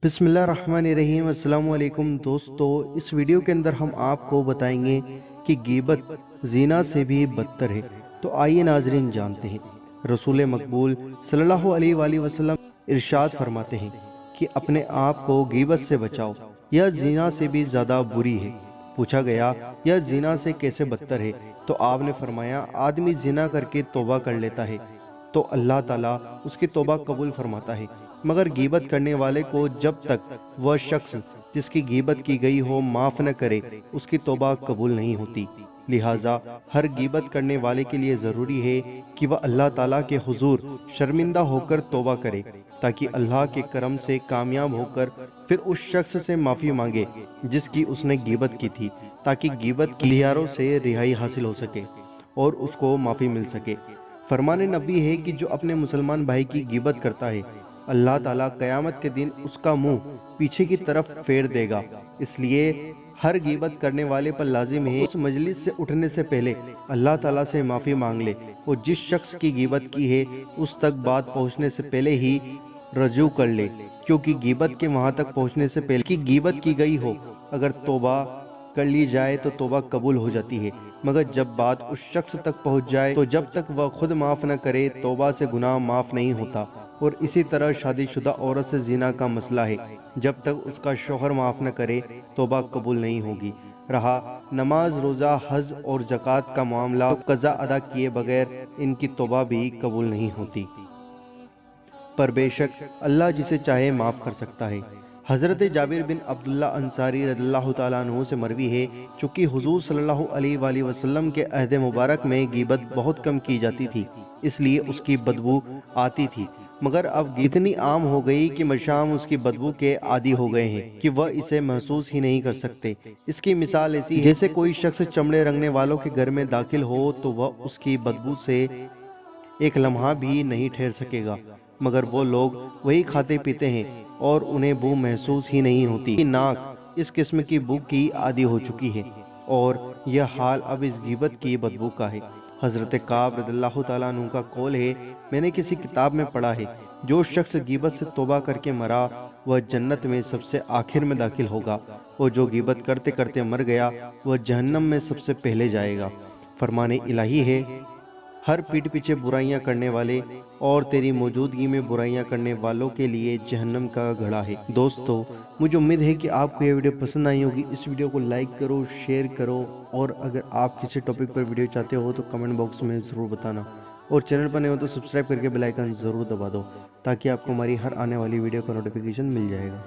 बिस्मिल्लाहिर्रहमानिर्रहीम। अस्सलाम वालेकुम दोस्तों, इस वीडियो के अंदर हम आपको बताएंगे कि गीबत ज़िना से भी बदतर है। तो आइए नाजरीन जानते हैं। रसूल मकबूल सल्लल्लाहु अलैहि वसल्लम इरशाद फरमाते हैं कि अपने आप को गीबत से बचाओ, यह ज़िना से भी ज़्यादा बुरी है। पूछा गया, यह ज़िना से कैसे बदतर है? तो आपने फरमाया, आदमी ज़िना करके तौबा कर लेता है तो अल्लाह ताला उसकी तौबा कबूल फरमाता है, मगर गीबत करने वाले को जब तक वह शख्स जिसकी गीबत की गई हो माफ न करे, उसकी तौबा कबूल नहीं होती। लिहाजा हर गीबत करने वाले के लिए जरूरी है कि वह अल्लाह ताला के हुजूर शर्मिंदा होकर तौबा करे, ताकि अल्लाह के करम से कामयाब होकर फिर उस शख्स से माफी मांगे जिसकी उसने गीबत की थी, ताकि गीबत की लियारों से रिहाई हासिल हो सके और उसको माफी मिल सके। फरमाने नबी है कि जो अपने मुसलमान भाई की गीबत करता है, अल्लाह ताला कयामत के दिन उसका मुंह पीछे की तरफ फेर देगा। इसलिए हर गीबत करने वाले पर लाजिम है उस मजलिस से उठने से पहले अल्लाह ताला से माफी मांग ले और जिस शख्स की गीबत की है उस तक बात पहुंचने से पहले ही रजू कर ले, क्योंकि गीबत के वहां तक पहुंचने से पहले की गीबत की गई हो, अगर तौबा कर ली जाए तो तौबा कबूल हो जाती है, मगर जब बात उस शख्स तक पहुंच जाए तो जब तक वह खुद माफ न करे तौबा से गुनाह माफ नहीं होता। और इसी तरह शादीशुदा औरत से जिना का मसला है, जब तक उसका शौहर माफ न करे तौबा कबूल नहीं होगी। रहा नमाज, रोजा, हज और ज़कात का मामला, तो कज़ा अदा किए बगैर इनकी तौबा भी कबूल नहीं होती, पर बेशक अल्लाह जिसे चाहे माफ कर सकता है। हजरत जाबिर बिन अब्दुल्ला अंसारी रदियल्लाहु ताला अन्हु से मरवी है, चूंकि हुजूर सल्लल्लाहु अलैहि वसल्लम के अहद मुबारक में गीबत बहुत कम की जाती थी, इसलिए उसकी बदबू आती थी, मगर अब इतनी आम हो गई कि मशाम उसकी बदबू के आदी हो गए हैं कि वह इसे महसूस ही नहीं कर सकते। इसकी मिसाल ऐसी है जैसे कोई शख्स चमड़े रंगने वालों के घर में दाखिल हो तो वह उसकी बदबू से एक लम्हा भी नहीं ठहर सकेगा, मगर वो लोग वही खाते पीते हैं और उन्हें बू महसूस ही नहीं होती। नाक इस किस्म की बू की आदी हो चुकी है और यह हाल अब इस गीबत की बदबू का है। हजरत काब रदियल्लाहु ताला अन्हु का कौल है, मैंने किसी किताब में पढ़ा है, जो शख्स गीबत से तौबा करके मरा वह जन्नत में सबसे आखिर में दाखिल होगा, और जो गीबत करते करते मर गया वह जहन्नम में सबसे पहले जाएगा। फरमाने इलाही है, हर पीठ पीछे बुराइयां करने वाले और तेरी मौजूदगी में बुराइयां करने वालों के लिए जहन्नम का घड़ा है। दोस्तों, मुझे उम्मीद है कि आपको यह वीडियो पसंद आई होगी। इस वीडियो को लाइक करो, शेयर करो, और अगर आप किसी टॉपिक पर वीडियो चाहते हो तो कमेंट बॉक्स में ज़रूर बताना, और चैनल पर नए हो तो सब्सक्राइब करके बेल आइकन ज़रूर दबा दो, ताकि आपको हमारी हर आने वाली वीडियो का नोटिफिकेशन मिल जाएगा।